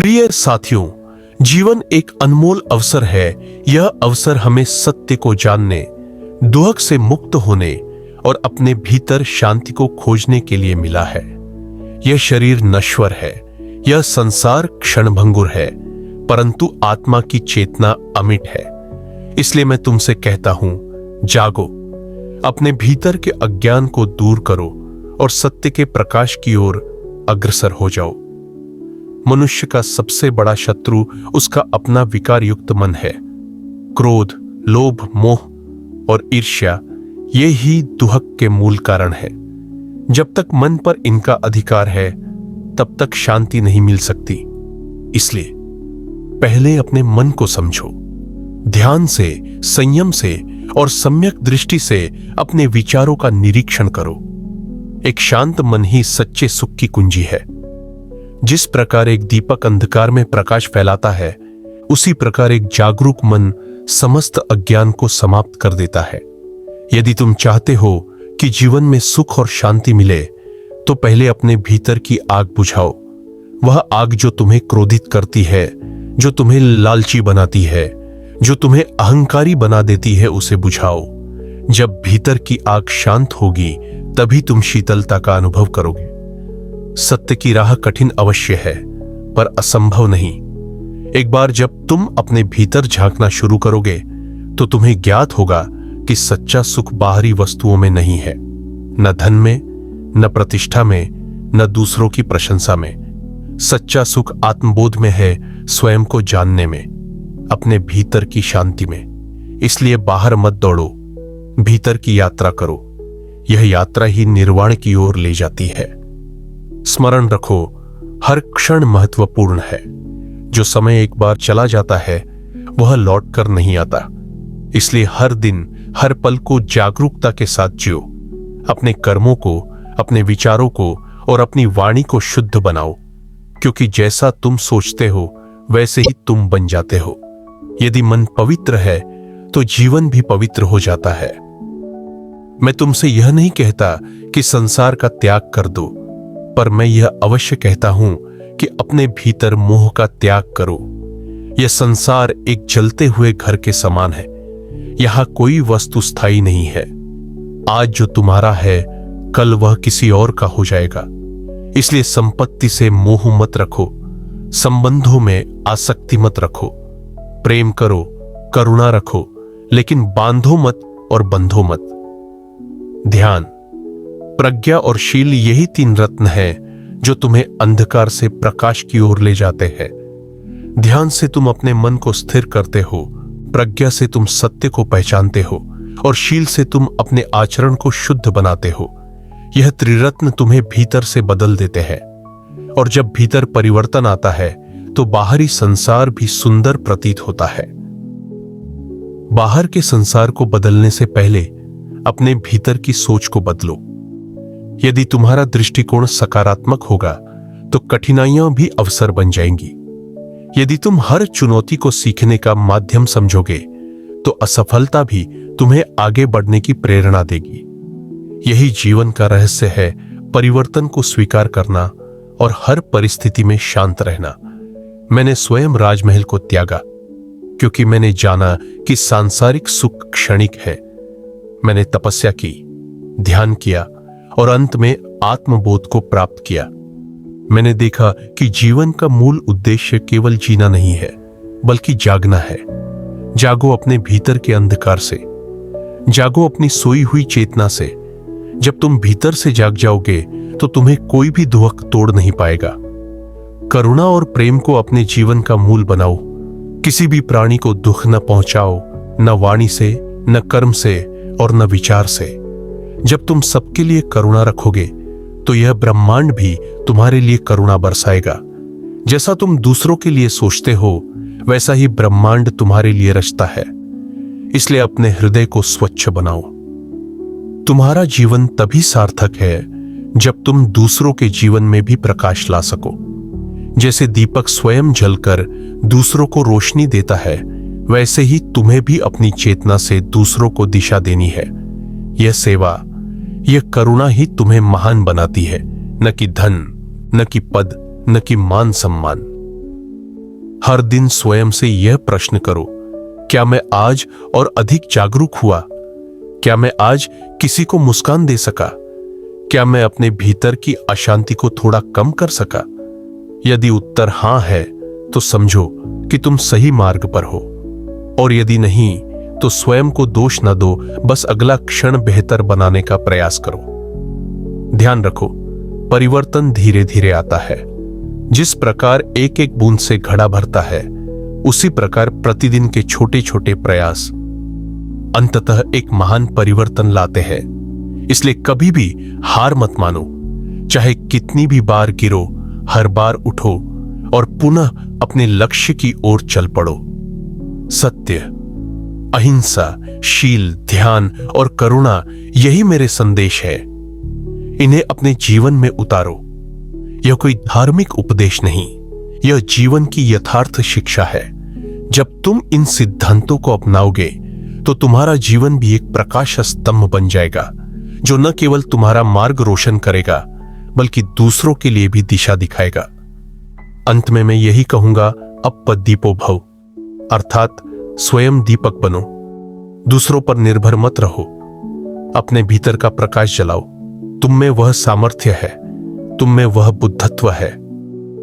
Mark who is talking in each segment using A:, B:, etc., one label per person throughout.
A: प्रिय साथियों, जीवन एक अनमोल अवसर है। यह अवसर हमें सत्य को जानने, दुहक से मुक्त होने और अपने भीतर शांति को खोजने के लिए मिला है। यह शरीर नश्वर है, यह संसार क्षणभंगुर है, परंतु आत्मा की चेतना अमिट है। इसलिए मैं तुमसे कहता हूं, जागो, अपने भीतर के अज्ञान को दूर करो और सत्य के प्रकाश की ओर अग्रसर हो जाओ। मनुष्य का सबसे बड़ा शत्रु उसका अपना विकार युक्त मन है। क्रोध, लोभ, मोह और ईर्ष्या ये ही दुहक के मूल कारण है। जब तक मन पर इनका अधिकार है तब तक शांति नहीं मिल सकती। इसलिए पहले अपने मन को समझो, ध्यान से, संयम से और सम्यक दृष्टि से अपने विचारों का निरीक्षण करो। एक शांत मन ही सच्चे सुख की कुंजी है। जिस प्रकार एक दीपक अंधकार में प्रकाश फैलाता है, उसी प्रकार एक जागरूक मन समस्त अज्ञान को समाप्त कर देता है। यदि तुम चाहते हो कि जीवन में सुख और शांति मिले, तो पहले अपने भीतर की आग बुझाओ। वह आग जो तुम्हें क्रोधित करती है, जो तुम्हें लालची बनाती है, जो तुम्हें अहंकारी बना देती है, उसे बुझाओ। जब भीतर की आग शांत होगी, तभी तुम शीतलता का अनुभव करोगे। सत्य की राह कठिन अवश्य है, पर असंभव नहीं। एक बार जब तुम अपने भीतर झांकना शुरू करोगे, तो तुम्हें ज्ञात होगा कि सच्चा सुख बाहरी वस्तुओं में नहीं है, न धन में, न प्रतिष्ठा में, न दूसरों की प्रशंसा में। सच्चा सुख आत्मबोध में है, स्वयं को जानने में, अपने भीतर की शांति में। इसलिए बाहर मत दौड़ो, भीतर की यात्रा करो। यह यात्रा ही निर्वाण की ओर ले जाती है। स्मरण रखो, हर क्षण महत्वपूर्ण है। जो समय एक बार चला जाता है, वह लौट कर नहीं आता। इसलिए हर दिन, हर पल को जागरूकता के साथ जियो। अपने कर्मों को, अपने विचारों को और अपनी वाणी को शुद्ध बनाओ, क्योंकि जैसा तुम सोचते हो वैसे ही तुम बन जाते हो। यदि मन पवित्र है तो जीवन भी पवित्र हो जाता है। मैं तुमसे यह नहीं कहता कि संसार का त्याग कर दो, पर मैं यह अवश्य कहता हूं कि अपने भीतर मोह का त्याग करो। यह संसार एक जलते हुए घर के समान है। यहां कोई वस्तु स्थायी नहीं है। आज जो तुम्हारा है, कल वह किसी और का हो जाएगा। इसलिए संपत्ति से मोह मत रखो, संबंधों में आसक्ति मत रखो। प्रेम करो, करुणा रखो, लेकिन बांधो मत और बंधो मत। ध्यान, प्रज्ञा और शील यही तीन रत्न हैं जो तुम्हें अंधकार से प्रकाश की ओर ले जाते हैं। ध्यान से तुम अपने मन को स्थिर करते हो, प्रज्ञा से तुम सत्य को पहचानते हो और शील से तुम अपने आचरण को शुद्ध बनाते हो। यह त्रिरत्न तुम्हें भीतर से बदल देते हैं, और जब भीतर परिवर्तन आता है तो बाहरी संसार भी सुंदर प्रतीत होता है। बाहर के संसार को बदलने से पहले अपने भीतर की सोच को बदलो। यदि तुम्हारा दृष्टिकोण सकारात्मक होगा तो कठिनाइयां भी अवसर बन जाएंगी। यदि तुम हर चुनौती को सीखने का माध्यम समझोगे तो असफलता भी तुम्हें आगे बढ़ने की प्रेरणा देगी। यही जीवन का रहस्य है, परिवर्तन को स्वीकार करना और हर परिस्थिति में शांत रहना। मैंने स्वयं राजमहल को त्यागा, क्योंकि मैंने जाना कि सांसारिक सुख क्षणिक है। मैंने तपस्या की, ध्यान किया और अंत में आत्मबोध को प्राप्त किया। मैंने देखा कि जीवन का मूल उद्देश्य केवल जीना नहीं है, बल्कि जागना है। जागो अपने भीतर के अंधकार से, जागो अपनी सोई हुई चेतना से। जब तुम भीतर से जाग जाओगे तो तुम्हें कोई भी दुहक तोड़ नहीं पाएगा। करुणा और प्रेम को अपने जीवन का मूल बनाओ। किसी भी प्राणी को दुख न पहुंचाओ, न वाणी से, न कर्म से और न विचार से। जब तुम सबके लिए करुणा रखोगे तो यह ब्रह्मांड भी तुम्हारे लिए करुणा बरसाएगा। जैसा तुम दूसरों के लिए सोचते हो, वैसा ही ब्रह्मांड तुम्हारे लिए रचता है। इसलिए अपने हृदय को स्वच्छ बनाओ। तुम्हारा जीवन तभी सार्थक है जब तुम दूसरों के जीवन में भी प्रकाश ला सको। जैसे दीपक स्वयं जलकर दूसरों को रोशनी देता है, वैसे ही तुम्हें भी अपनी चेतना से दूसरों को दिशा देनी है। यह सेवा, यह करुणा ही तुम्हें महान बनाती है, न कि धन, न कि पद, न कि मान सम्मान। हर दिन स्वयं से यह प्रश्न करो, क्या मैं आज और अधिक जागरूक हुआ? क्या मैं आज किसी को मुस्कान दे सका? क्या मैं अपने भीतर की अशांति को थोड़ा कम कर सका? यदि उत्तर हां है तो समझो कि तुम सही मार्ग पर हो, और यदि नहीं तो स्वयं को दोष न दो, बस अगला क्षण बेहतर बनाने का प्रयास करो। ध्यान रखो, परिवर्तन धीरे धीरे आता है। जिस प्रकार एक एक बूंद से घड़ा भरता है, उसी प्रकार प्रतिदिन के छोटे छोटे प्रयास अंततः एक महान परिवर्तन लाते हैं। इसलिए कभी भी हार मत मानो। चाहे कितनी भी बार गिरो, हर बार उठो और पुनः अपने लक्ष्य की ओर चल पड़ो। सत्य, अहिंसा, शील, ध्यान और करुणा, यही मेरे संदेश है। इन्हें अपने जीवन में उतारो। यह कोई धार्मिक उपदेश नहीं, यह जीवन की यथार्थ शिक्षा है। जब तुम इन सिद्धांतों को अपनाओगे तो तुम्हारा जीवन भी एक प्रकाश स्तंभ बन जाएगा, जो न केवल तुम्हारा मार्ग रोशन करेगा बल्कि दूसरों के लिए भी दिशा दिखाएगा। अंत में मैं यही कहूंगा, अप्प दीपो भव, अर्थात स्वयं दीपक बनो। दूसरों पर निर्भर मत रहो, अपने भीतर का प्रकाश जलाओ। तुम में वह सामर्थ्य है, तुम में वह बुद्धत्व है,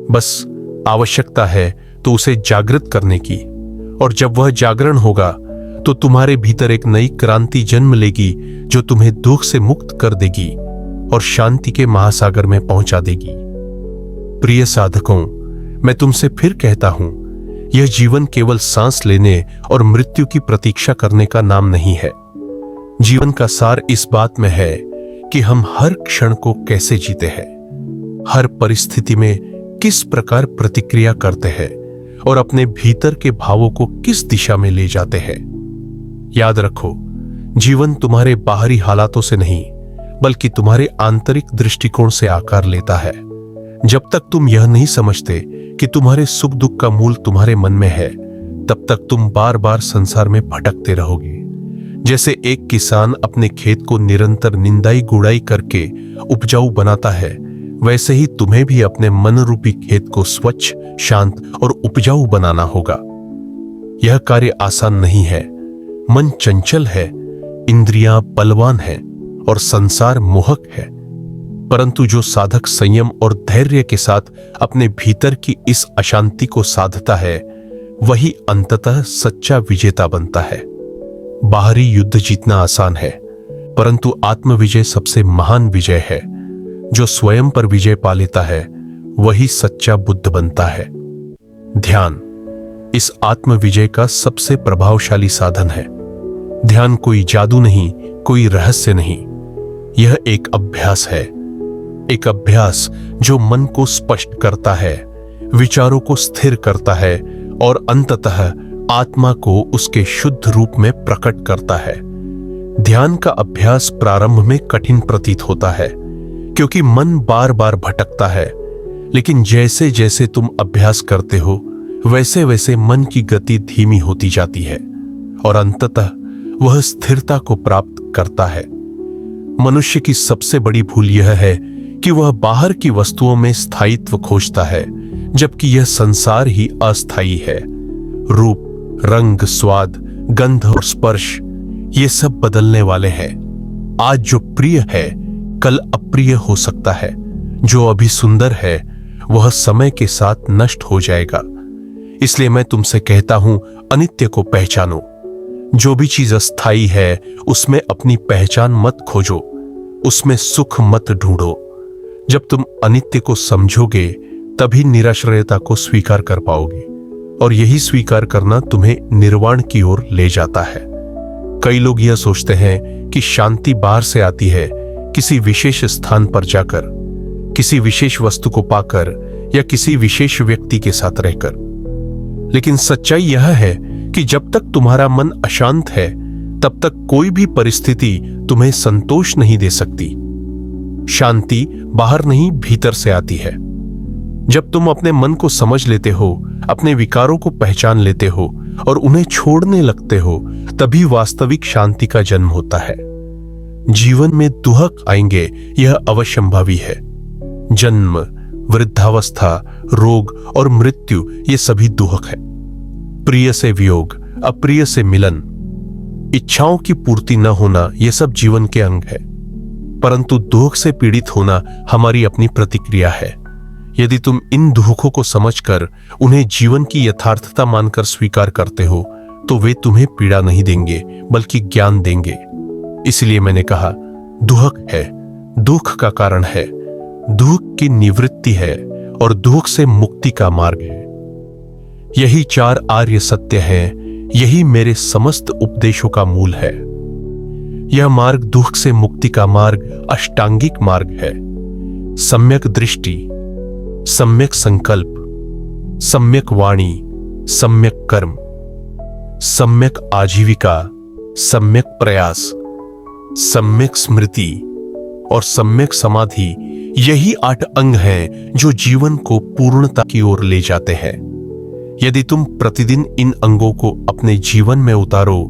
A: बस आवश्यकता है तो उसे जागृत करने की। और जब वह जागरण होगा तो तुम्हारे भीतर एक नई क्रांति जन्म लेगी, जो तुम्हें दुख से मुक्त कर देगी और शांति के महासागर में पहुंचा देगी। प्रिय साधकों, मैं तुमसे फिर कहता हूं, यह जीवन केवल सांस लेने और मृत्यु की प्रतीक्षा करने का नाम नहीं है। जीवन का सार इस बात में है कि हम हर क्षण को कैसे जीते हैं, हर परिस्थिति में किस प्रकार प्रतिक्रिया करते हैं और अपने भीतर के भावों को किस दिशा में ले जाते हैं। याद रखो, जीवन तुम्हारे बाहरी हालातों से नहीं बल्कि तुम्हारे आंतरिक दृष्टिकोण से आकार लेता है। जब तक तुम यह नहीं समझते कि तुम्हारे सुख दुख का मूल तुम्हारे मन में है, तब तक तुम बार बार संसार में भटकते रहोगे। जैसे एक किसान अपने खेत को निरंतर निंदाई गुड़ाई करके उपजाऊ बनाता है, वैसे ही तुम्हें भी अपने मन रूपी खेत को स्वच्छ, शांत और उपजाऊ बनाना होगा। यह कार्य आसान नहीं है। मन चंचल है, इंद्रियां बलवान है और संसार मोहक है, परंतु जो साधक संयम और धैर्य के साथ अपने भीतर की इस अशांति को साधता है, वही अंततः सच्चा विजेता बनता है। बाहरी युद्ध जीतना आसान है, परंतु आत्मविजय सबसे महान विजय है। जो स्वयं पर विजय पा लेता है, वही सच्चा बुद्ध बनता है। ध्यान इस आत्मविजय का सबसे प्रभावशाली साधन है। ध्यान कोई जादू नहीं, कोई रहस्य नहीं, यह एक अभ्यास है। एक अभ्यास जो मन को स्पष्ट करता है, विचारों को स्थिर करता है और अंततः आत्मा को उसके शुद्ध रूप में प्रकट करता है। ध्यान का अभ्यास प्रारंभ में कठिन प्रतीत होता है, क्योंकि मन बार बार भटकता है, लेकिन जैसे जैसे तुम अभ्यास करते हो, वैसे वैसे मन की गति धीमी होती जाती है और अंततः वह स्थिरता को प्राप्त करता है। मनुष्य की सबसे बड़ी भूल यह है कि वह बाहर की वस्तुओं में स्थायित्व खोजता है, जबकि यह संसार ही अस्थायी है। रूप, रंग, स्वाद, गंध और स्पर्श, ये सब बदलने वाले हैं। आज जो प्रिय है, कल अप्रिय हो सकता है। जो अभी सुंदर है, वह समय के साथ नष्ट हो जाएगा। इसलिए मैं तुमसे कहता हूं, अनित्य को पहचानो। जो भी चीज अस्थायी है, उसमें अपनी पहचान मत खोजो, उसमें सुख मत ढूंढो। जब तुम अनित्य को समझोगे, तभी निराश्रयता को स्वीकार कर पाओगे, और यही स्वीकार करना तुम्हें निर्वाण की ओर ले जाता है। कई लोग यह सोचते हैं कि शांति बाहर से आती है, किसी विशेष स्थान पर जाकर, किसी विशेष वस्तु को पाकर या किसी विशेष व्यक्ति के साथ रहकर। लेकिन सच्चाई यह है कि जब तक तुम्हारा मन अशांत है, तब तक कोई भी परिस्थिति तुम्हें संतोष नहीं दे सकती। शांति बाहर नहीं, भीतर से आती है। जब तुम अपने मन को समझ लेते हो, अपने विकारों को पहचान लेते हो और उन्हें छोड़ने लगते हो, तभी वास्तविक शांति का जन्म होता है। जीवन में दुख आएंगे, यह अवश्यंभावी है। जन्म, वृद्धावस्था, रोग और मृत्यु ये सभी दुहक है। प्रिय से वियोग, अप्रिय से मिलन, इच्छाओं की पूर्ति न होना ये सब जीवन के अंग है। परंतु दुख से पीड़ित होना हमारी अपनी प्रतिक्रिया है। यदि तुम इन दुखों को समझकर उन्हें जीवन की यथार्थता मानकर स्वीकार करते हो तो वे तुम्हें पीड़ा नहीं देंगे बल्कि ज्ञान देंगे। इसलिए मैंने कहा दुख है, दुख का कारण है, दुख की निवृत्ति है और दुख से मुक्ति का मार्ग है। यही 4 आर्य सत्य हैं, यही मेरे समस्त उपदेशों का मूल है। यह मार्ग दुख से मुक्ति का मार्ग अष्टांगिक मार्ग है। सम्यक दृष्टि, सम्यक संकल्प, सम्यक वाणी, सम्यक कर्म, सम्यक आजीविका, सम्यक प्रयास, सम्यक स्मृति और सम्यक समाधि, यही 8 अंग हैं जो जीवन को पूर्णता की ओर ले जाते हैं। यदि तुम प्रतिदिन इन अंगों को अपने जीवन में उतारो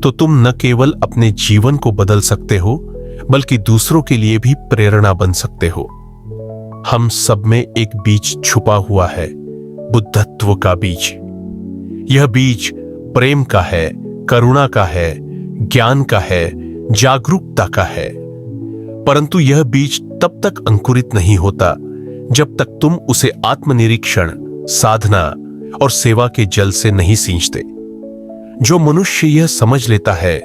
A: तो तुम न केवल अपने जीवन को बदल सकते हो बल्कि दूसरों के लिए भी प्रेरणा बन सकते हो। हम सब में एक बीज छुपा हुआ है, बुद्धत्व का बीज। यह बीज प्रेम का है, करुणा का है, ज्ञान का है, जागरूकता का है। परंतु यह बीज तब तक अंकुरित नहीं होता जब तक तुम उसे आत्मनिरीक्षण, साधना और सेवा के जल से नहीं सींचते। जो मनुष्य यह समझ लेता है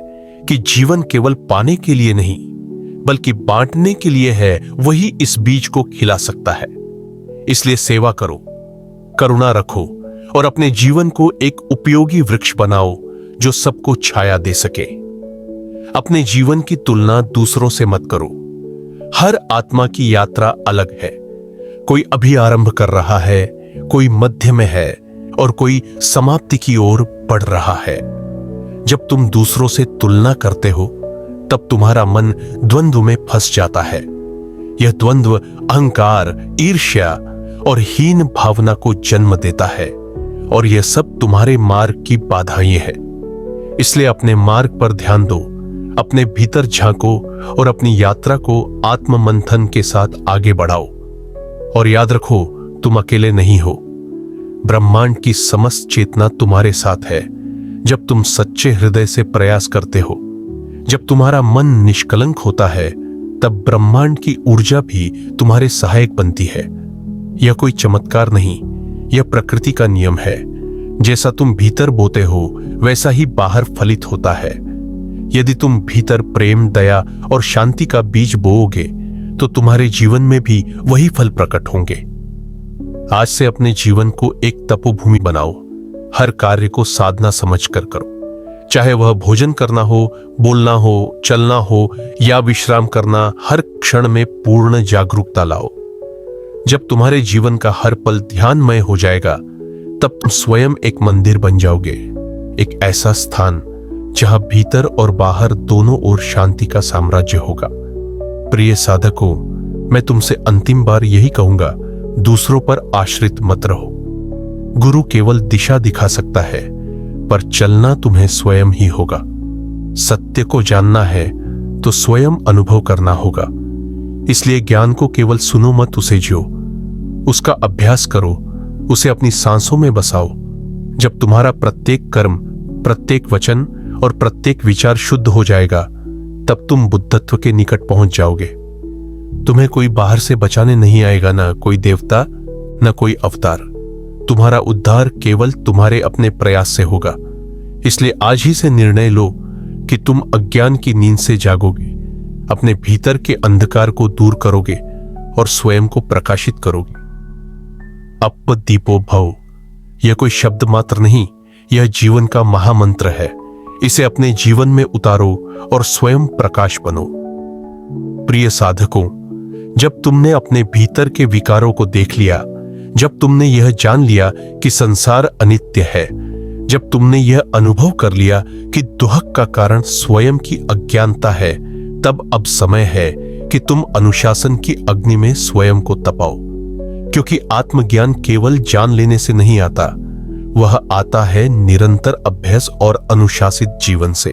A: कि जीवन केवल पाने के लिए नहीं बल्कि बांटने के लिए है, वही इस बीज को खिला सकता है। इसलिए सेवा करो, करुणा रखो और अपने जीवन को एक उपयोगी वृक्ष बनाओ जो सबको छाया दे सके। अपने जीवन की तुलना दूसरों से मत करो। हर आत्मा की यात्रा अलग है। कोई अभी आरंभ कर रहा है, कोई मध्य में है और कोई समाप्ति की ओर बढ़ रहा है। जब तुम दूसरों से तुलना करते हो तब तुम्हारा मन द्वंद्व में फंस जाता है। यह द्वंद्व अहंकार, ईर्ष्या और हीन भावना को जन्म देता है और यह सब तुम्हारे मार्ग की बाधाएं हैं। इसलिए अपने मार्ग पर ध्यान दो, अपने भीतर झांको और अपनी यात्रा को आत्म मंथन के साथ आगे बढ़ाओ। और याद रखो, तुम अकेले नहीं हो। ब्रह्मांड की समस्त चेतना तुम्हारे साथ है। जब तुम सच्चे हृदय से प्रयास करते हो, जब तुम्हारा मन निष्कलंक होता है, तब ब्रह्मांड की ऊर्जा भी तुम्हारे सहायक बनती है। यह कोई चमत्कार नहीं, यह प्रकृति का नियम है। जैसा तुम भीतर बोते हो वैसा ही बाहर फलित होता है। यदि तुम भीतर प्रेम, दया और शांति का बीज बोओगे तो तुम्हारे जीवन में भी वही फल प्रकट होंगे। आज से अपने जीवन को एक तपोभूमि बनाओ। हर कार्य को साधना समझकर करो, चाहे वह भोजन करना हो, बोलना हो, चलना हो या विश्राम करना। हर क्षण में पूर्ण जागरूकता लाओ। जब तुम्हारे जीवन का हर पल ध्यानमय हो जाएगा तब तुम स्वयं एक मंदिर बन जाओगे, एक ऐसा स्थान जहां भीतर और बाहर दोनों ओर शांति का साम्राज्य होगा। प्रिय साधकों, मैं तुमसे अंतिम बार यही कहूंगा, दूसरों पर आश्रित मत रहो। गुरु केवल दिशा दिखा सकता है, पर चलना तुम्हें स्वयं ही होगा। सत्य को जानना है तो स्वयं अनुभव करना होगा। इसलिए ज्ञान को केवल सुनो मत, उसे जियो, उसका अभ्यास करो, उसे अपनी सांसों में बसाओ। जब तुम्हारा प्रत्येक कर्म, प्रत्येक वचन और प्रत्येक विचार शुद्ध हो जाएगा तब तुम बुद्धत्व के निकट पहुंच जाओगे। तुम्हें कोई बाहर से बचाने नहीं आएगा, ना कोई देवता, न कोई अवतार। तुम्हारा उद्धार केवल तुम्हारे अपने प्रयास से होगा। इसलिए आज ही से निर्णय लो कि तुम अज्ञान की नींद से जागोगे, अपने भीतर के अंधकार को दूर करोगे और स्वयं को प्रकाशित करोगे। अप दीपो भव, यह कोई शब्द मात्र नहीं, यह जीवन का महामंत्र है। इसे अपने जीवन में उतारो और स्वयं प्रकाश बनो। प्रिय साधकों, जब तुमने अपने भीतर के विकारों को देख लिया, जब तुमने यह जान लिया कि संसार अनित्य है, जब तुमने यह अनुभव कर लिया कि दुहक का कारण स्वयं की अज्ञानता है, तब अब समय है कि तुम अनुशासन की अग्नि में स्वयं को तपाओ। क्योंकि आत्मज्ञान केवल जान लेने से नहीं आता, वह आता है निरंतर अभ्यास और अनुशासित जीवन से।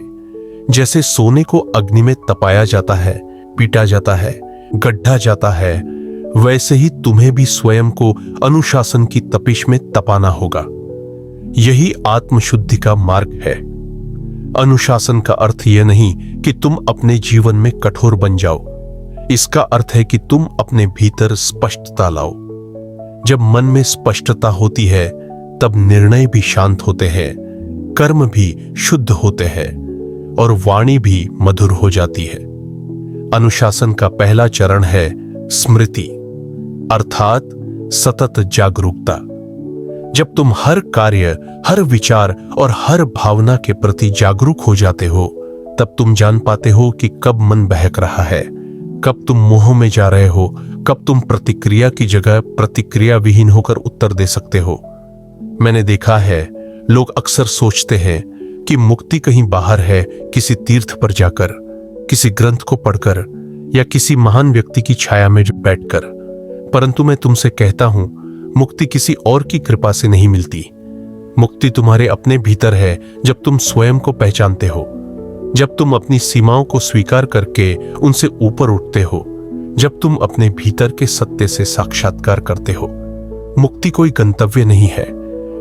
A: जैसे सोने को अग्नि में तपाया जाता है, पीटा जाता है, गड्ढा जाता है, वैसे ही तुम्हें भी स्वयं को अनुशासन की तपिश में तपाना होगा। यही आत्मशुद्धि का मार्ग है। अनुशासन का अर्थ यह नहीं कि तुम अपने जीवन में कठोर बन जाओ। इसका अर्थ है कि तुम अपने भीतर स्पष्टता लाओ। जब मन में स्पष्टता होती है तब निर्णय भी शांत होते हैं, कर्म भी शुद्ध होते हैं और वाणी भी मधुर हो जाती है। अनुशासन का पहला चरण है स्मृति, अर्थात सतत जागरूकता। जब तुम हर कार्य, हर विचार और हर भावना के प्रति जागरूक हो जाते हो, तब तुम जान पाते हो कि कब मन बहक रहा है, कब तुम मोह में जा रहे हो, कब तुम प्रतिक्रिया की जगह प्रतिक्रिया विहीन होकर उत्तर दे सकते हो। मैंने देखा है, लोग अक्सर सोचते हैं कि मुक्ति कहीं बाहर है, किसी तीर्थ पर जाकर, किसी ग्रंथ को पढ़कर या किसी महान व्यक्ति की छाया में बैठकर। परंतु मैं तुमसे कहता हूं, मुक्ति किसी और की कृपा से नहीं मिलती। मुक्ति तुम्हारे अपने भीतर है, जब तुम स्वयं को पहचानते हो, जब तुम अपनी सीमाओं को स्वीकार करके उनसे ऊपर उठते हो, जब तुम अपने भीतर के सत्य से साक्षात्कार करते हो। मुक्ति कोई गंतव्य नहीं है,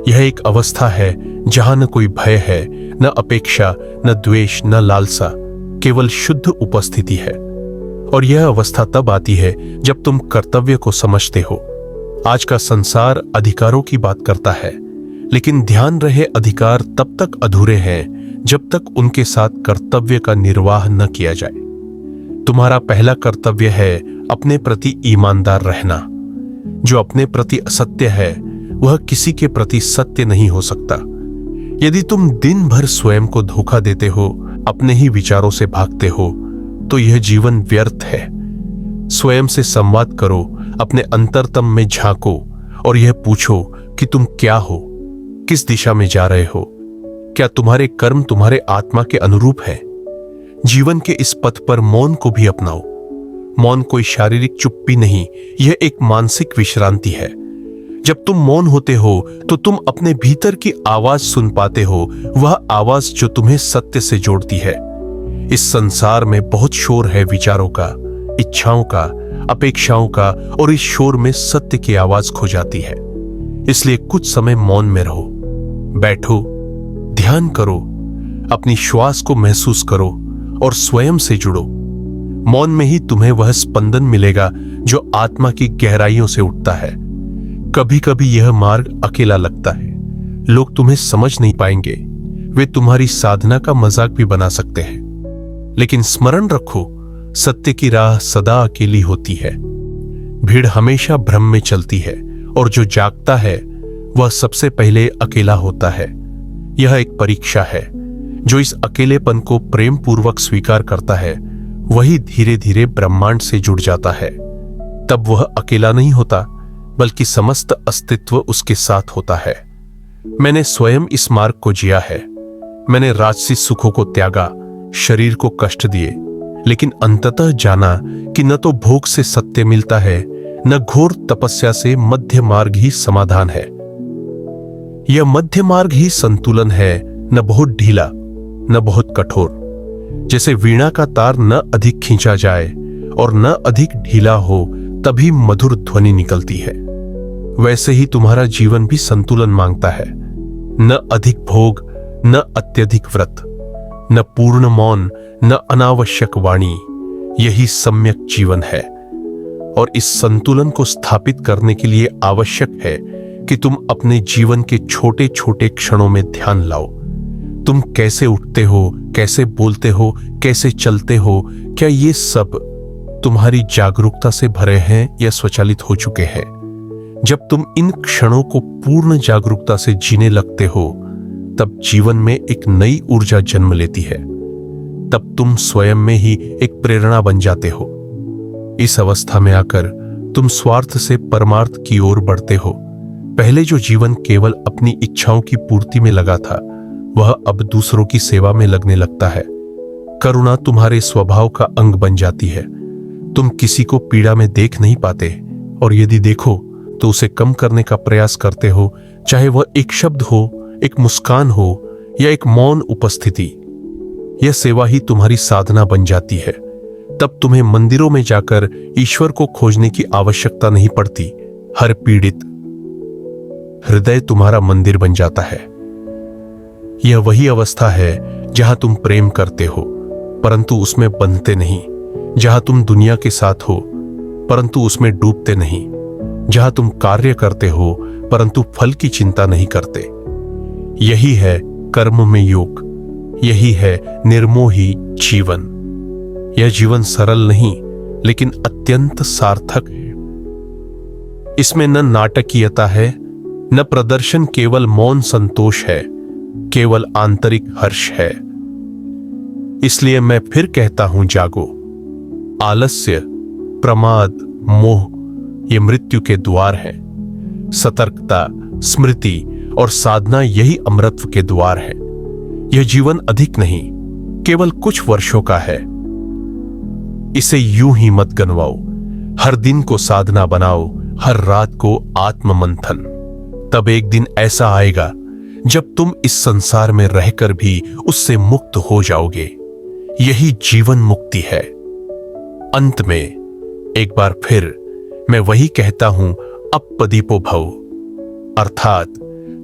A: यह एक अवस्था है जहां न कोई भय है, न अपेक्षा, न द्वेष, न लालसा, केवल शुद्ध उपस्थिति है। और यह अवस्था तब आती है जब तुम कर्तव्य को समझते हो। आज का संसार अधिकारों की बात करता है, लेकिन ध्यान रहे, अधिकार तब तक अधूरे हैं जब तक उनके साथ कर्तव्य का निर्वाह न किया जाए। तुम्हारा पहला कर्तव्य है अपने प्रति ईमानदार रहना। जो अपने प्रति असत्य है वह किसी के प्रति सत्य नहीं हो सकता। यदि तुम दिन भर स्वयं को धोखा देते हो, अपने ही विचारों से भागते हो, तो यह जीवन व्यर्थ है। स्वयं से संवाद करो, अपने अंतरतम में झांको और यह पूछो कि तुम क्या हो, किस दिशा में जा रहे हो। क्या तुम्हारे कर्म तुम्हारे आत्मा के अनुरूप है? जीवन के इस पथ पर मौन को भी अपनाओ। मौन कोई शारीरिक चुप्पी नहीं, यह एक मानसिक विश्रांति है। जब तुम मौन होते हो तो तुम अपने भीतर की आवाज सुन पाते हो, वह आवाज जो तुम्हें सत्य से जोड़ती है। इस संसार में बहुत शोर है विचारों का, इच्छाओं का, अपेक्षाओं का, और इस शोर में सत्य की आवाज खो जाती है। इसलिए कुछ समय मौन में रहो, बैठो, ध्यान करो, अपनी श्वास को महसूस करो और स्वयं से जुड़ो। मौन में ही तुम्हें वह स्पंदन मिलेगा जो आत्मा की गहराइयों से उठता है। कभी कभी यह मार्ग अकेला लगता है, लोग तुम्हें समझ नहीं पाएंगे, वे तुम्हारी साधना का मजाक भी बना सकते हैं। लेकिन स्मरण रखो, सत्य की राह सदा अकेली होती है। भीड़ हमेशा भ्रम में चलती है और जो जागता है वह सबसे पहले अकेला होता है। यह एक परीक्षा है। जो इस अकेलेपन को प्रेम पूर्वक स्वीकार करता है वही धीरे धीरे ब्रह्मांड से जुड़ जाता है। तब वह अकेला नहीं होता, बल्कि समस्त अस्तित्व उसके साथ होता है। मैंने स्वयं इस मार्ग को जिया है। मैंने राजसी सुखों को त्यागा, शरीर को कष्ट दिए, लेकिन अंततः जाना कि न तो भोग से सत्य मिलता है, न घोर तपस्या से मध्य मार्ग ही समाधान है। यह मध्य मार्ग ही संतुलन है, न बहुत ढीला न बहुत कठोर। जैसे वीणा का तार न अधिक खींचा जाए और न अधिक ढीला हो, तभी मधुर ध्वनि निकलती है। वैसे ही तुम्हारा जीवन भी संतुलन मांगता है। न अधिक भोग, न अत्यधिक व्रत, न पूर्ण मौन, न अनावश्यक वाणी। यही सम्यक जीवन है। और इस संतुलन को स्थापित करने के लिए आवश्यक है कि तुम अपने जीवन के छोटे छोटे क्षणों में ध्यान लाओ। तुम कैसे उठते हो, कैसे बोलते हो, कैसे चलते हो, क्या ये सब तुम्हारी जागरूकता से भरे हैं या स्वचालित हो चुके हैं? जब तुम इन क्षणों को पूर्ण जागरूकता से जीने लगते हो, तब जीवन में एक नई ऊर्जा जन्म लेती है। तब तुम स्वयं में ही एक प्रेरणा बन जाते हो। इस अवस्था में आकर तुम स्वार्थ से परमार्थ की ओर बढ़ते हो। पहले जो जीवन केवल अपनी इच्छाओं की पूर्ति में लगा था, वह अब दूसरों की सेवा में लगने लगता है। करुणा तुम्हारे स्वभाव का अंग बन जाती है। तुम किसी को पीड़ा में देख नहीं पाते, और यदि देखो तो उसे कम करने का प्रयास करते हो, चाहे वह एक शब्द हो, एक मुस्कान हो या एक मौन उपस्थिति। यह सेवा ही तुम्हारी साधना बन जाती है। तब तुम्हें मंदिरों में जाकर ईश्वर को खोजने की आवश्यकता नहीं पड़ती। हर पीड़ित हृदय तुम्हारा मंदिर बन जाता है। यह वही अवस्था है जहां तुम प्रेम करते हो परंतु उसमें बंधते नहीं, जहां तुम दुनिया के साथ हो परंतु उसमें डूबते नहीं, जहां तुम कार्य करते हो परंतु फल की चिंता नहीं करते। यही है कर्म में योग, यही है निर्मोही जीवन। यह जीवन सरल नहीं लेकिन अत्यंत सार्थक है। इसमें न नाटकीयता है न प्रदर्शन, केवल मौन संतोष है, केवल आंतरिक हर्ष है। इसलिए मैं फिर कहता हूं, जागो। आलस्य, प्रमाद, मोह ये मृत्यु के द्वार हैं। सतर्कता, स्मृति और साधना यही अमरत्व के द्वार है। यह जीवन अधिक नहीं, केवल कुछ वर्षों का है। इसे यूं ही मत गनवाओ। हर दिन को साधना बनाओ, हर रात को आत्ममंथन। तब एक दिन ऐसा आएगा जब तुम इस संसार में रहकर भी उससे मुक्त हो जाओगे। यही जीवन मुक्ति है। अंत में एक बार फिर मैं वही कहता हूं, अप्पदीपो भव, अर्थात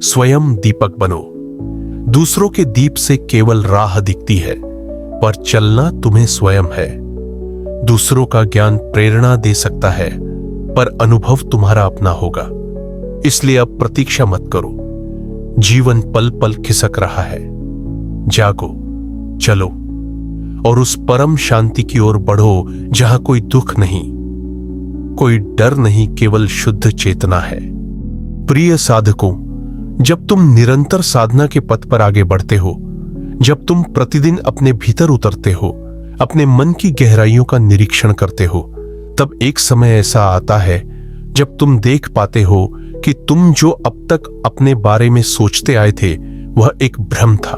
A: स्वयं दीपक बनो। दूसरों के दीप से केवल राह दिखती है पर चलना तुम्हें स्वयं है। दूसरों का ज्ञान प्रेरणा दे सकता है पर अनुभव तुम्हारा अपना होगा। इसलिए अब प्रतीक्षा मत करो। जीवन पल पल खिसक रहा है। जागो, चलो और उस परम शांति की ओर बढ़ो जहां कोई दुख नहीं, कोई डर नहीं, केवल शुद्ध चेतना है। प्रिय साधकों, जब तुम निरंतर साधना के पथ पर आगे बढ़ते हो, जब तुम प्रतिदिन अपने भीतर उतरते हो, अपने मन की गहराइयों का निरीक्षण करते हो, तब एक समय ऐसा आता है जब तुम देख पाते हो कि तुम जो अब तक अपने बारे में सोचते आए थे वह एक भ्रम था।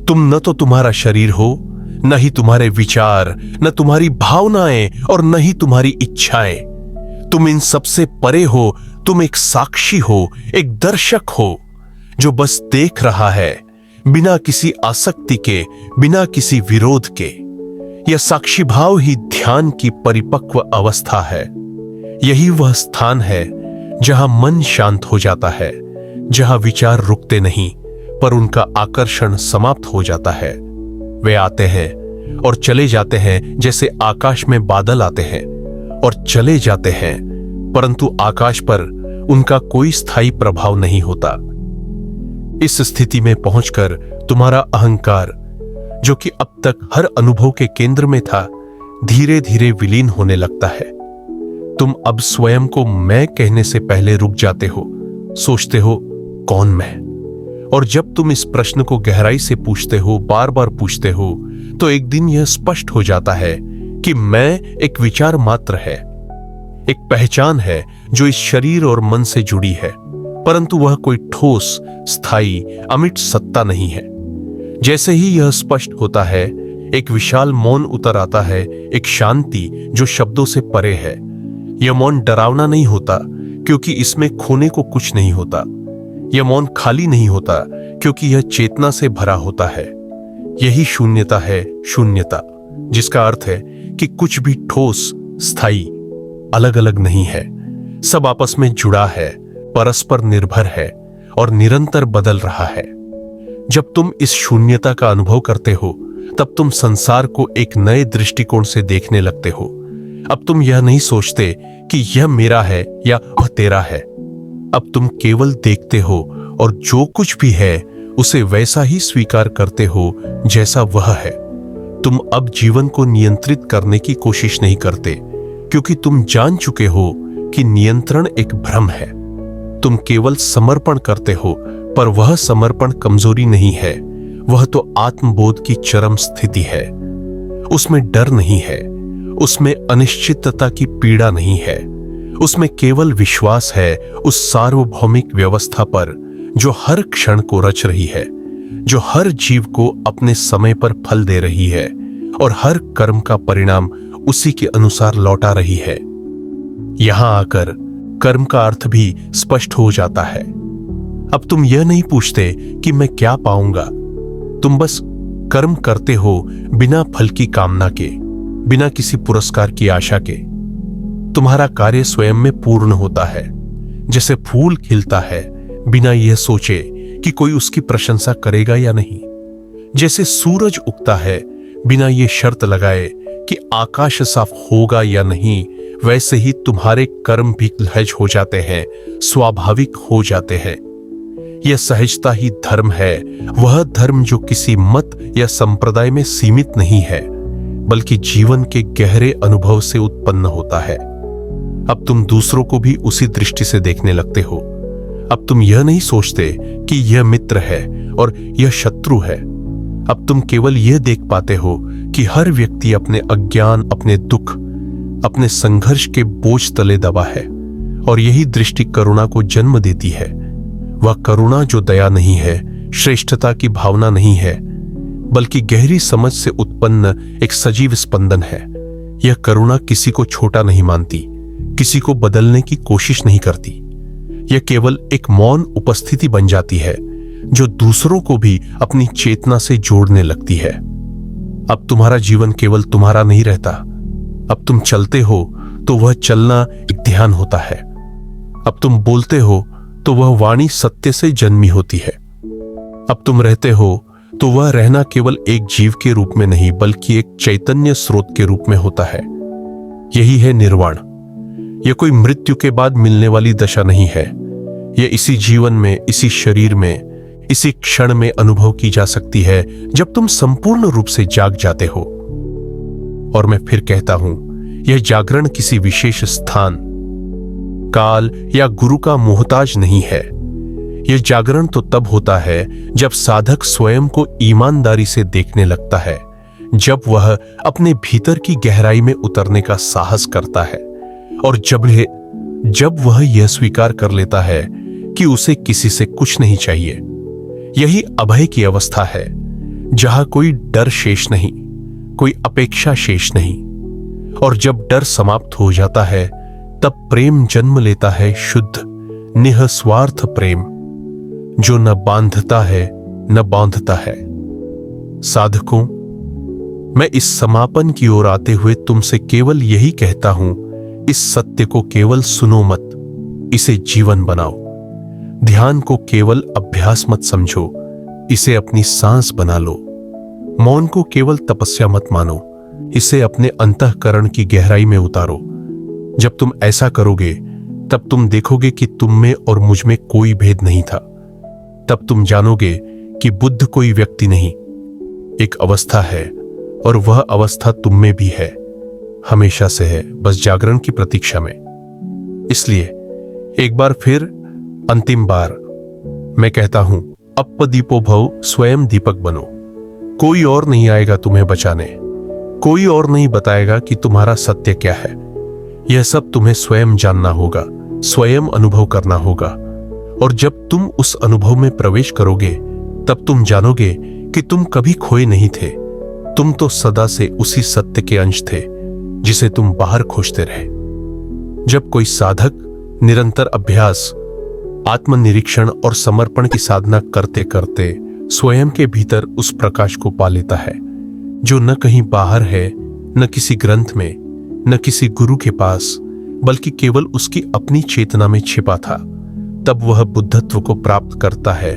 A: तुम न तो तुम्हारा शरीर हो, न ही तुम्हारे विचार, न तुम्हारी भावनाएं और न ही तुम्हारी इच्छाएं। तुम इन सबसे परे हो। तुम एक साक्षी हो, एक दर्शक हो जो बस देख रहा है, बिना किसी आसक्ति के, बिना किसी विरोध के। यह साक्षी भाव ही ध्यान की परिपक्व अवस्था है। यही वह स्थान है जहां मन शांत हो जाता है, जहां विचार रुकते नहीं पर उनका आकर्षण समाप्त हो जाता है। वे आते हैं और चले जाते हैं जैसे आकाश में बादल आते हैं और चले जाते हैं, परंतु आकाश पर उनका कोई स्थायी प्रभाव नहीं होता। इस स्थिति में पहुंचकर तुम्हारा अहंकार, जो कि अब तक हर अनुभव के केंद्र में था, धीरे धीरे विलीन होने लगता है। तुम अब स्वयं को मैं कहने से पहले रुक जाते हो, सोचते हो कौन मैं। और जब तुम इस प्रश्न को गहराई से पूछते हो, बार बार पूछते हो, तो एक दिन यह स्पष्ट हो जाता है कि मैं एक विचार मात्र है, एक पहचान है जो इस शरीर और मन से जुड़ी है, परंतु वह कोई ठोस, स्थायी, अमिट सत्ता नहीं है। जैसे ही यह स्पष्ट होता है, एक विशाल मौन उतर आता है, एक शांति जो शब्दों से परे है। यह मौन डरावना नहीं होता क्योंकि इसमें खोने को कुछ नहीं होता। यह मौन खाली नहीं होता क्योंकि यह चेतना से भरा होता है। यही शून्यता है, शून्यता, जिसका अर्थ है कि कुछ भी ठोस, स्थायी, अलग अलग नहीं है। सब आपस में जुड़ा है, परस्पर निर्भर है और निरंतर बदल रहा है। जब तुम इस शून्यता का अनुभव करते हो, तब तुम संसार को एक नए दृष्टिकोण से देखने लगते हो। अब तुम यह नहीं सोचते कि यह मेरा है या वह तेरा है। अब तुम केवल देखते हो और जो कुछ भी है उसे वैसा ही स्वीकार करते हो जैसा वह है। तुम अब जीवन को नियंत्रित करने की कोशिश नहीं करते क्योंकि तुम जान चुके हो कि नियंत्रण एक भ्रम है। तुम केवल समर्पण करते हो, पर वह समर्पण कमजोरी नहीं है, वह तो आत्मबोध की चरम स्थिति है। उसमें डर नहीं है, उसमें अनिश्चितता की पीड़ा नहीं है, उसमें केवल विश्वास है उस सार्वभौमिक व्यवस्था पर जो हर क्षण को रच रही है, जो हर जीव को अपने समय पर फल दे रही है और हर कर्म का परिणाम उसी के अनुसार लौटा रही है। यहां आकर कर्म का अर्थ भी स्पष्ट हो जाता है। अब तुम यह नहीं पूछते कि मैं क्या पाऊंगा, तुम बस कर्म करते हो बिना फल की कामना के, बिना किसी पुरस्कार की आशा के। तुम्हारा कार्य स्वयं में पूर्ण होता है, जैसे फूल खिलता है बिना यह सोचे कि कोई उसकी प्रशंसा करेगा या नहीं। जैसे सूरज उगता है बिना ये शर्त लगाए कि आकाश साफ होगा या नहीं, वैसे ही तुम्हारे कर्म भी सहज हो जाते हैं, स्वाभाविक हो जाते हैं। यह सहजता ही धर्म है, वह धर्म जो किसी मत या संप्रदाय में सीमित नहीं है, बल्कि जीवन के गहरे अनुभव से उत्पन्न होता है। अब तुम दूसरों को भी उसी दृष्टि से देखने लगते हो। अब तुम यह नहीं सोचते कि यह मित्र है और यह शत्रु है। अब तुम केवल यह देख पाते हो कि हर व्यक्ति अपने अज्ञान, अपने दुख, अपने संघर्ष के बोझ तले दबा है, और यही दृष्टि करुणा को जन्म देती है। वह करुणा जो दया नहीं है, श्रेष्ठता की भावना नहीं है, बल्कि गहरी समझ से उत्पन्न एक सजीव स्पंदन है। यह करुणा किसी को छोटा नहीं मानती, किसी को बदलने की कोशिश नहीं करती। यह केवल एक मौन उपस्थिति बन जाती है जो दूसरों को भी अपनी चेतना से जोड़ने लगती है। अब तुम्हारा जीवन केवल तुम्हारा नहीं रहता। अब तुम चलते हो तो वह चलना एक ध्यान होता है। अब तुम बोलते हो तो वह वाणी सत्य से जन्मी होती है। अब तुम रहते हो तो वह रहना केवल एक जीव के रूप में नहीं, बल्कि एक चैतन्य स्रोत के रूप में होता है। यही है निर्वाण। यह कोई मृत्यु के बाद मिलने वाली दशा नहीं है। यह इसी जीवन में, इसी शरीर में, इसी क्षण में अनुभव की जा सकती है जब तुम संपूर्ण रूप से जाग जाते हो। और मैं फिर कहता हूं, यह जागरण किसी विशेष स्थान, काल या गुरु का मोहताज नहीं है। यह जागरण तो तब होता है जब साधक स्वयं को ईमानदारी से देखने लगता है, जब वह अपने भीतर की गहराई में उतरने का साहस करता है, और जब वह यह स्वीकार कर लेता है कि उसे किसी से कुछ नहीं चाहिए। यही अभय की अवस्था है, जहां कोई डर शेष नहीं, कोई अपेक्षा शेष नहीं। और जब डर समाप्त हो जाता है, तब प्रेम जन्म लेता है, शुद्ध निःस्वार्थ प्रेम, जो न बांधता है न बांधता है। साधकों, मैं इस समापन की ओर आते हुए तुमसे केवल यही कहता हूं, इस सत्य को केवल सुनो मत, इसे जीवन बनाओ। ध्यान को केवल अभ्यास मत समझो, इसे अपनी सांस बना लो। मौन को केवल तपस्या मत मानो, इसे अपने अंतःकरण की गहराई में उतारो। जब तुम ऐसा करोगे, तब तुम देखोगे कि तुम में और मुझ में कोई भेद नहीं था। तब तुम जानोगे कि बुद्ध कोई व्यक्ति नहीं, एक अवस्था है, और वह अवस्था तुम में भी है, हमेशा से है, बस जागरण की प्रतीक्षा में। इसलिए एक बार फिर, अंतिम बार मैं कहता हूं, अपदीपो भव, स्वयं दीपक बनो। कोई और नहीं आएगा तुम्हें बचाने, कोई और नहीं बताएगा कि तुम्हारा सत्य क्या है। यह सब तुम्हें स्वयं जानना होगा, स्वयं अनुभव करना होगा। और जब तुम उस अनुभव में प्रवेश करोगे, तब तुम जानोगे कि तुम कभी खोए नहीं थे। तुम तो सदा से उसी सत्य के अंश थे जिसे तुम बाहर खोजते रहे। जब कोई साधक निरंतर अभ्यास, आत्मनिरीक्षण और समर्पण की साधना करते करते स्वयं के भीतर उस प्रकाश को पा लेता है, जो न कहीं बाहर है, न किसी ग्रंथ में, न किसी गुरु के पास, बल्कि केवल उसकी अपनी चेतना में छिपा था, तब वह बुद्धत्व को प्राप्त करता है।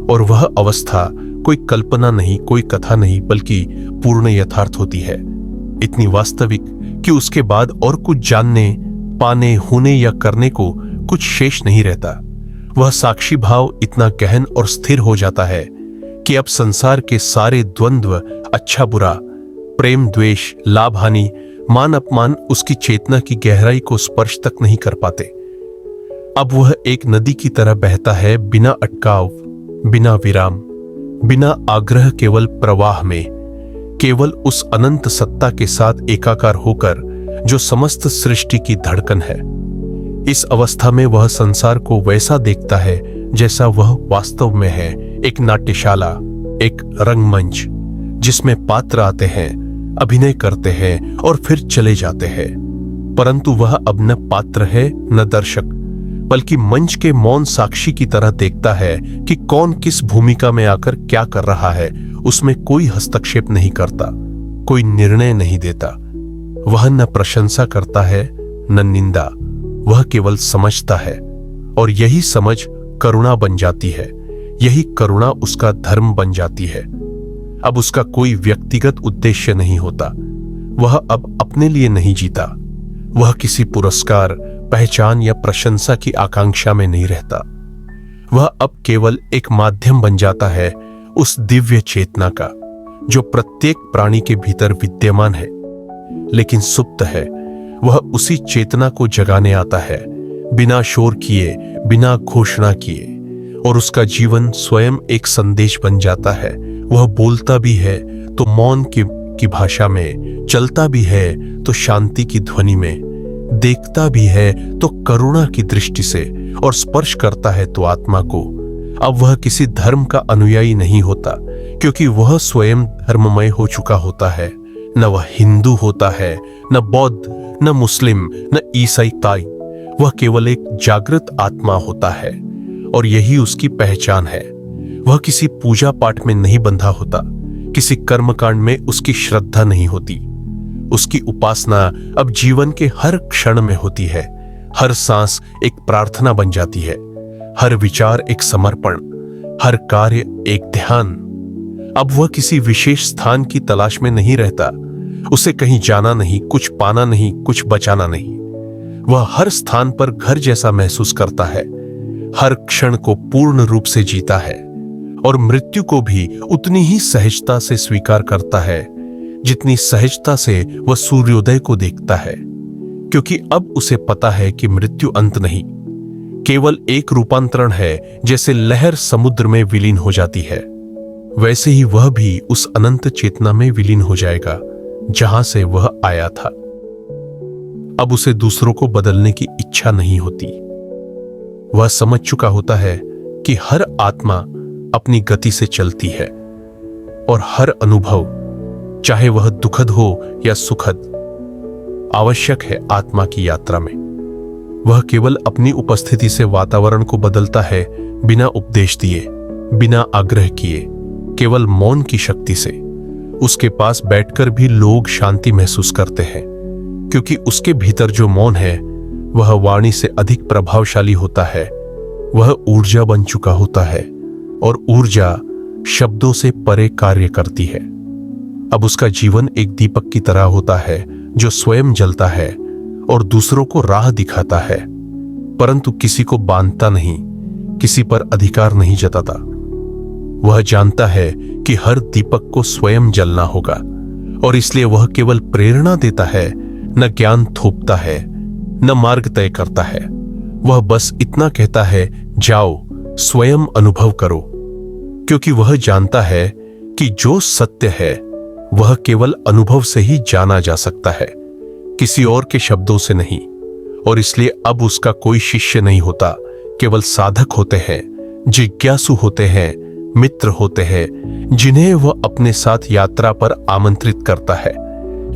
A: और वह अवस्था कोई कल्पना नहीं, कोई कथा नहीं, बल्कि पूर्ण यथार्थ होती है, इतनी वास्तविक कि उसके बाद और कुछ जानने, पाने, होने या करने को कुछ शेष नहीं रहता। वह साक्षी भाव इतना गहन और स्थिर हो जाता है कि अब संसार के सारे द्वंद्व, अच्छा बुरा, प्रेम द्वेष, लाभ हानि, मान अपमान उसकी चेतना की गहराई को स्पर्श तक नहीं कर पाते। अब वह एक नदी की तरह बहता है, बिना अटकाव, बिना विराम, बिना आग्रह, केवल प्रवाह में, केवल उस अनंत सत्ता के साथ एकाकार होकर जो समस्त सृष्टि की धड़कन है। इस अवस्था में वह संसार को वैसा देखता है जैसा वह वास्तव में है, एक नाट्यशाला, एक रंगमंच, जिसमें पात्र आते हैं, अभिनय करते हैं और फिर चले जाते हैं। परंतु वह अब न पात्र है न दर्शक, बल्कि मंच के मौन साक्षी की तरह देखता है कि कौन किस भूमिका में आकर क्या कर रहा है। उसमें कोई हस्तक्षेप नहीं करता, कोई निर्णय नहीं देता, वह न प्रशंसा करता है न निंदा, वह केवल समझता है और यही समझ करुणा बन जाती है, यही करुणा उसका धर्म बन जाती है। अब उसका कोई व्यक्तिगत उद्देश्य नहीं होता, वह अब अपने लिए नहीं जीता, वह किसी पुरस्कार, पहचान या प्रशंसा की आकांक्षा में नहीं रहता। वह अब केवल एक माध्यम बन जाता है उस दिव्य चेतना का जो प्रत्येक प्राणी के भीतर विद्यमान है लेकिन सुप्त है। वह उसी चेतना को जगाने आता है बिना शोर किए, बिना घोषणा किए, और उसका जीवन स्वयं एक संदेश बन जाता है। वह बोलता भी है तो मौन की भाषा में, चलता भी है तो शांति की ध्वनि में, देखता भी है तो करुणा की दृष्टि से, और स्पर्श करता है तो आत्मा को। अब वह किसी धर्म का अनुयायी नहीं होता क्योंकि वह स्वयं धर्ममय हो चुका होता है। न वह हिंदू होता है, न बौद्ध, न मुस्लिम, न ईसाई। वह केवल एक जागृत आत्मा होता है और यही उसकी पहचान है। वह किसी पूजा पाठ में नहीं बंधा होता, किसी कर्मकांड में उसकी श्रद्धा नहीं होती। उसकी उपासना अब जीवन के हर क्षण में होती है। हर सांस एक प्रार्थना बन जाती है, हर विचार एक समर्पण, हर कार्य एक ध्यान। अब वह किसी विशेष स्थान की तलाश में नहीं रहता, उसे कहीं जाना नहीं, कुछ पाना नहीं, कुछ बचाना नहीं। वह हर स्थान पर घर जैसा महसूस करता है, हर क्षण को पूर्ण रूप से जीता है और मृत्यु को भी उतनी ही सहजता से स्वीकार करता है जितनी सहजता से वह सूर्योदय को देखता है, क्योंकि अब उसे पता है कि मृत्यु अंत नहीं, केवल एक रूपांतरण है। जैसे लहर समुद्र में विलीन हो जाती है, वैसे ही वह भी उस अनंत चेतना में विलीन हो जाएगा जहां से वह आया था। अब उसे दूसरों को बदलने की इच्छा नहीं होती। वह समझ चुका होता है कि हर आत्मा अपनी गति से चलती है और हर अनुभव, चाहे वह दुखद हो या सुखद, आवश्यक है आत्मा की यात्रा में। वह केवल अपनी उपस्थिति से वातावरण को बदलता है, बिना उपदेश दिए, बिना आग्रह किए, केवल मौन की शक्ति से। उसके पास बैठकर भी लोग शांति महसूस करते हैं, क्योंकि उसके भीतर जो मौन है वह वाणी से अधिक प्रभावशाली होता है। वह ऊर्जा बन चुका होता है और ऊर्जा शब्दों से परे कार्य करती है। अब उसका जीवन एक दीपक की तरह होता है जो स्वयं जलता है और दूसरों को राह दिखाता है, परंतु किसी को बांधता नहीं, किसी पर अधिकार नहीं जताता। वह जानता है कि हर दीपक को स्वयं जलना होगा और इसलिए वह केवल प्रेरणा देता है, न ज्ञान थोपता है, न मार्ग तय करता है। वह बस इतना कहता है, जाओ स्वयं अनुभव करो, क्योंकि वह जानता है कि जो सत्य है वह केवल अनुभव से ही जाना जा सकता है, किसी और के शब्दों से नहीं। और इसलिए अब उसका कोई शिष्य नहीं होता, केवल साधक होते हैं, जिज्ञासु होते हैं, मित्र होते हैं, जिन्हें वह अपने साथ यात्रा पर आमंत्रित करता है,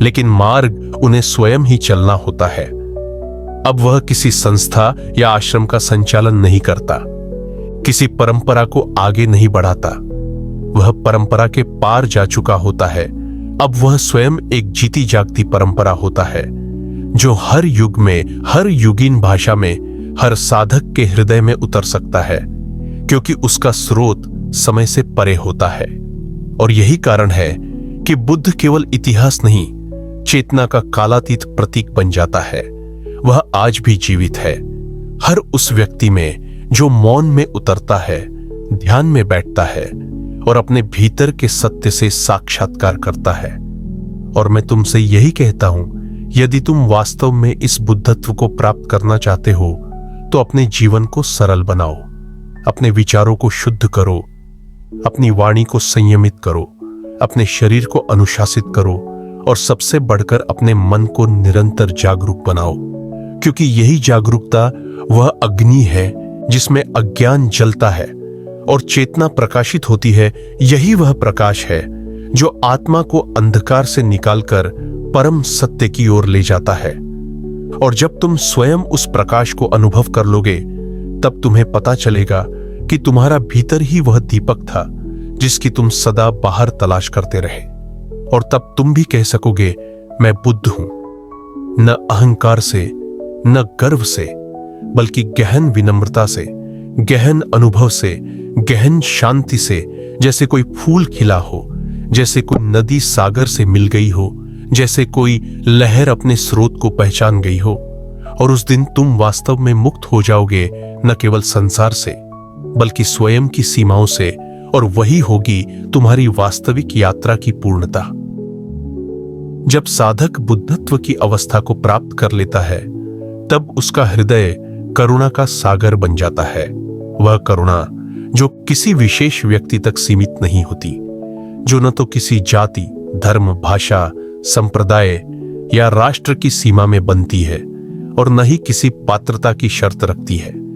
A: लेकिन मार्ग उन्हें स्वयं ही चलना होता है। अब वह किसी संस्था या आश्रम का संचालन नहीं करता, किसी परंपरा को आगे नहीं बढ़ाता। वह परंपरा के पार जा चुका होता है। अब वह स्वयं एक जीती जागती परंपरा होता है जो हर युग में, हर युगीन भाषा में, हर साधक के हृदय में उतर सकता है, क्योंकि उसका स्रोत समय से परे होता है। और यही कारण है कि बुद्ध केवल इतिहास नहीं, चेतना का कालातीत प्रतीक बन जाता है। वह आज भी जीवित है हर उस व्यक्ति में जो मौन में उतरता है, ध्यान में बैठता है और अपने भीतर के सत्य से साक्षात्कार करता है। और मैं तुमसे यही कहता हूं, यदि तुम वास्तव में इस बुद्धत्व को प्राप्त करना चाहते हो तो अपने जीवन को सरल बनाओ, अपने विचारों को शुद्ध करो, अपनी वाणी को संयमित करो, अपने शरीर को अनुशासित करो और सबसे बढ़कर अपने मन को निरंतर जागरूक बनाओ, क्योंकि यही जागरूकता वह अग्नि है जिसमें अज्ञान जलता है और चेतना प्रकाशित होती है। यही वह प्रकाश है जो आत्मा को अंधकार से निकालकर परम सत्य की ओर ले जाता है। और जब तुम स्वयं उस प्रकाश को अनुभव कर लोगे, तब तुम्हें पता चलेगा कि तुम्हारा भीतर ही वह दीपक था जिसकी तुम सदा बाहर तलाश करते रहे। और तब तुम भी कह सकोगे, मैं बुद्ध हूं, न अहंकार से, न गर्व से, बल्कि गहन विनम्रता से, गहन अनुभव से, गहन शांति से, जैसे कोई फूल खिला हो, जैसे कोई नदी सागर से मिल गई हो, जैसे कोई लहर अपने स्रोत को पहचान गई हो। और उस दिन तुम वास्तव में मुक्त हो जाओगे, न केवल संसार से बल्कि स्वयं की सीमाओं से, और वही होगी तुम्हारी वास्तविक यात्रा की पूर्णता। जब साधक बुद्धत्व की अवस्था को प्राप्त कर लेता है, तब उसका हृदय करुणा का सागर बन जाता है। वह करुणा जो किसी विशेष व्यक्ति तक सीमित नहीं होती, जो न तो किसी जाति, धर्म, भाषा, संप्रदाय या राष्ट्र की सीमा में बनती है और न ही किसी पात्रता की शर्त रखती है।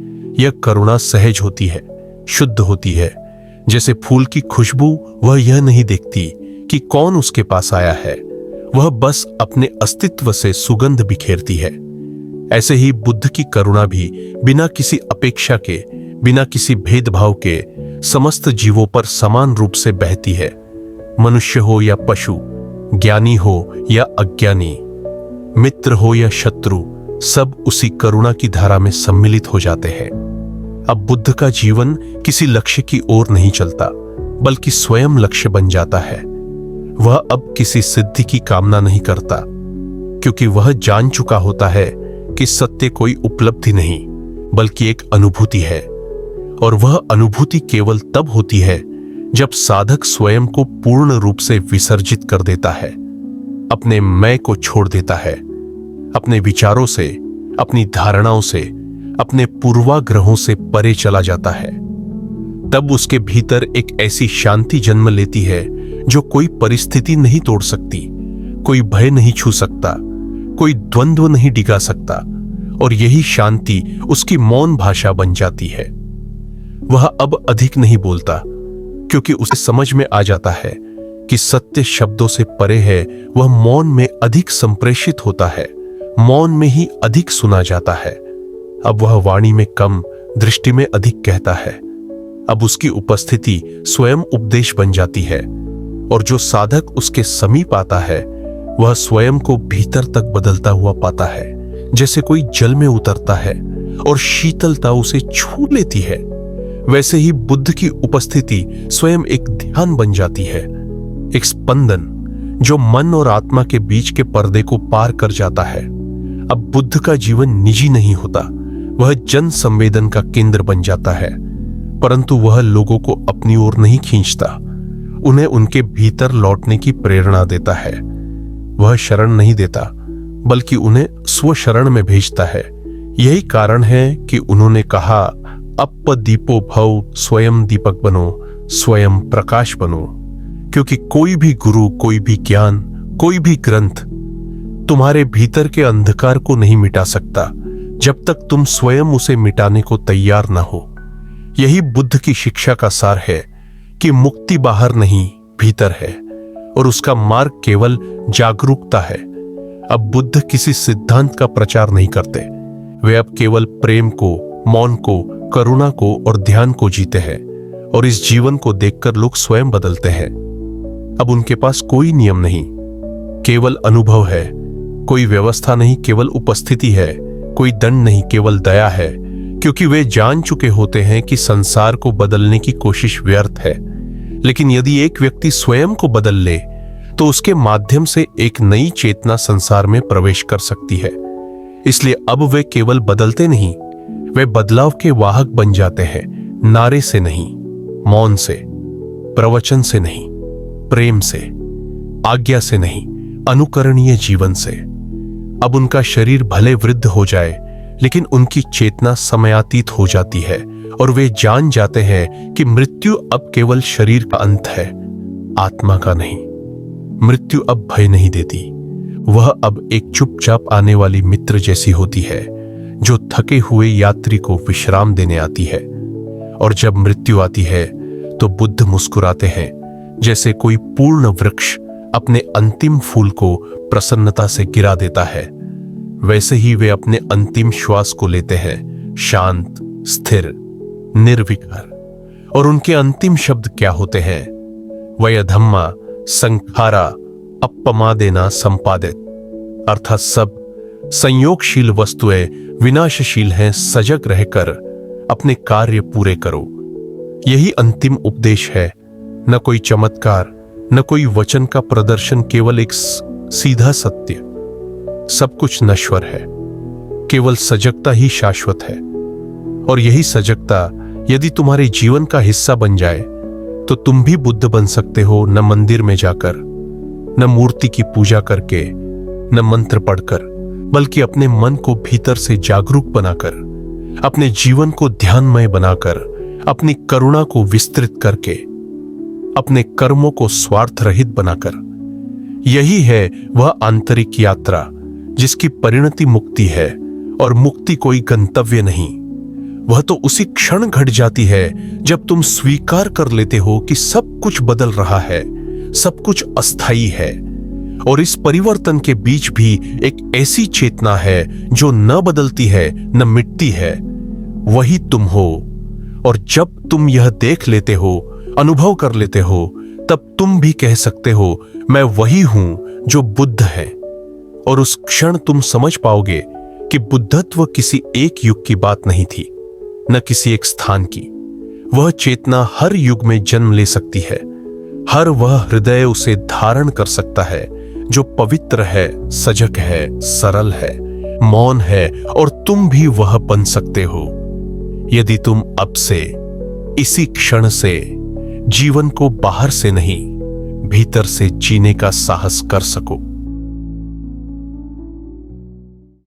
A: यह करुणा सहज होती है, शुद्ध होती है। जैसे फूल की खुशबू, वह यह नहीं देखती कि कौन उसके पास आया है, वह बस अपने अस्तित्व से सुगंध बिखेरती है। ऐसे ही बुद्ध की करुणा भी बिना किसी अपेक्षा के, बिना किसी भेदभाव के समस्त जीवों पर समान रूप से बहती है। मनुष्य हो या पशु, ज्ञानी हो या अज्ञानी, मित्र हो या शत्रु, सब उसी करुणा की धारा में सम्मिलित हो जाते हैं। अब बुद्ध का जीवन किसी लक्ष्य की ओर नहीं चलता, बल्कि स्वयं लक्ष्य बन जाता है। वह अब किसी सिद्धि की कामना नहीं करता, क्योंकि वह जान चुका होता है कि सत्य कोई उपलब्धि नहीं, बल्कि एक अनुभूति है। और वह अनुभूति केवल तब होती है जब साधक स्वयं को पूर्ण रूप से विसर्जित कर देता है, अपने मैं को छोड़ देता है, अपने विचारों से, अपनी धारणाओं से, अपने पूर्वाग्रहों से परे चला जाता है। तब उसके भीतर एक ऐसी शांति जन्म लेती है जो कोई परिस्थिति नहीं तोड़ सकती, कोई भय नहीं छू सकता, कोई द्वंद्व नहीं डिगा सकता। और यही शांति उसकी मौन भाषा बन जाती है। वह अब अधिक नहीं बोलता, क्योंकि उसे समझ में आ जाता है कि सत्य शब्दों से परे है। वह मौन में अधिक संप्रेषित होता है, मौन में ही अधिक सुना जाता है। अब वह वाणी में कम, दृष्टि में अधिक कहता है। अब उसकी उपस्थिति स्वयं उपदेश बन जाती है, और जो साधक उसके समीप आता है, वह स्वयं को भीतर तक बदलता हुआ पाता है, जैसे कोई जल में उतरता है और शीतलता उसे छू लेती है। वैसे ही बुद्ध की उपस्थिति स्वयं एक ध्यान बन जाती है, एक स्पंदन जो मन और आत्मा के बीच के पर्दे को पार कर जाता है। अब बुद्ध का जीवन निजी नहीं होता, वह जन संवेदन का केंद्र बन जाता है। परंतु वह लोगों को अपनी ओर नहीं खींचता, उन्हें उनके भीतर लौटने की प्रेरणा देता है। वह शरण नहीं देता, बल्कि उन्हें स्वशरण में भेजता है। यही कारण है कि उन्होंने कहा, अप दीपो भव, स्वयं दीपक बनो, स्वयं प्रकाश बनो। क्योंकि कोई भी गुरु, कोई भी ज्ञान, कोई भी ग्रंथ तुम्हारे भीतर के अंधकार को नहीं मिटा सकता, जब तक तुम स्वयं उसे मिटाने को तैयार न हो। यही बुद्ध की शिक्षा का सार है कि मुक्ति बाहर नहीं, भीतर है, और उसका मार्ग केवल जागरूकता है। अब बुद्ध किसी सिद्धांत का प्रचार नहीं करते, वे अब केवल प्रेम को, मौन को, करुणा को और ध्यान को जीते हैं। और इस जीवन को देखकर लोग स्वयं बदलते हैं। अब उनके पास कोई नियम नहीं, केवल अनुभव है। कोई व्यवस्था नहीं, केवल उपस्थिति है। कोई दंड नहीं, केवल दया है। क्योंकि वे जान चुके होते हैं कि संसार को बदलने की कोशिश व्यर्थ है। लेकिन यदि एक व्यक्ति स्वयं को बदल ले, तो उसके माध्यम से एक नई चेतना संसार में प्रवेश कर सकती है। इसलिए अब वे केवल बदलते नहीं, वे बदलाव के वाहक बन जाते हैं। नारे से नहीं, मौन से, प्रवचन से नहीं, प्रेम से, आज्ञा से नहीं, अनुकरणीय जीवन से। अब उनका शरीर भले वृद्ध हो जाए, लेकिन उनकी चेतना समयातीत हो जाती है, और वे जान जाते हैं कि मृत्यु अब केवल शरीर का अंत है, आत्मा का नहीं। मृत्यु अब भय नहीं देती, वह अब एक चुपचाप आने वाली मित्र जैसी होती है, जो थके हुए यात्री को विश्राम देने आती है। और जब मृत्यु आती है, तो बुद्ध मुस्कुराते हैं, जैसे कोई पूर्ण वृक्ष अपने अंतिम फूल को प्रसन्नता से गिरा देता है। वैसे ही वे अपने अंतिम श्वास को लेते हैं, शांत, स्थिर, निर्विकार। और उनके अंतिम शब्द क्या होते हैं? वयधम्मा संखारा अपमादेना संपादित, अर्थात सब संयोगशील वस्तुएं विनाशशील हैं, सजग रहकर अपने कार्य पूरे करो। यही अंतिम उपदेश है। न कोई चमत्कार, न कोई वचन का प्रदर्शन, केवल एक सीधा सत्य। सब कुछ नश्वर है, केवल सजगता ही शाश्वत है। और यही सजगता यदि तुम्हारे जीवन का हिस्सा बन जाए तो तुम भी बुद्ध बन सकते हो। न मंदिर में जाकर, न मूर्ति की पूजा करके, न मंत्र पढ़कर, बल्कि अपने मन को भीतर से जागरूक बनाकर, अपने जीवन को ध्यानमय बनाकर, अपनी करुणा को विस्तृत करके, अपने कर्मों को स्वार्थ रहित बनाकर। यही है वह आंतरिक यात्रा जिसकी परिणति मुक्ति है। और मुक्ति कोई गंतव्य नहीं, वह तो उसी क्षण घट जाती है जब तुम स्वीकार कर लेते हो कि सब कुछ बदल रहा है, सब कुछ अस्थायी है। और इस परिवर्तन के बीच भी एक ऐसी चेतना है जो न बदलती है न मिटती है, वही तुम हो। और जब तुम यह देख लेते हो, अनुभव कर लेते हो, तब तुम भी कह सकते हो, मैं वही हूं जो बुद्ध है। और उस क्षण तुम समझ पाओगे कि बुद्धत्व किसी एक युग की बात नहीं थी, न किसी एक स्थान की। वह चेतना हर युग में जन्म ले सकती है। हर वह हृदय उसे धारण कर सकता है जो पवित्र है, सजग है, सरल है, मौन है। और तुम भी वह बन सकते हो यदि तुम अब से, इसी क्षण से जीवन को बाहर से नहीं, भीतर से जीने का साहस कर सको।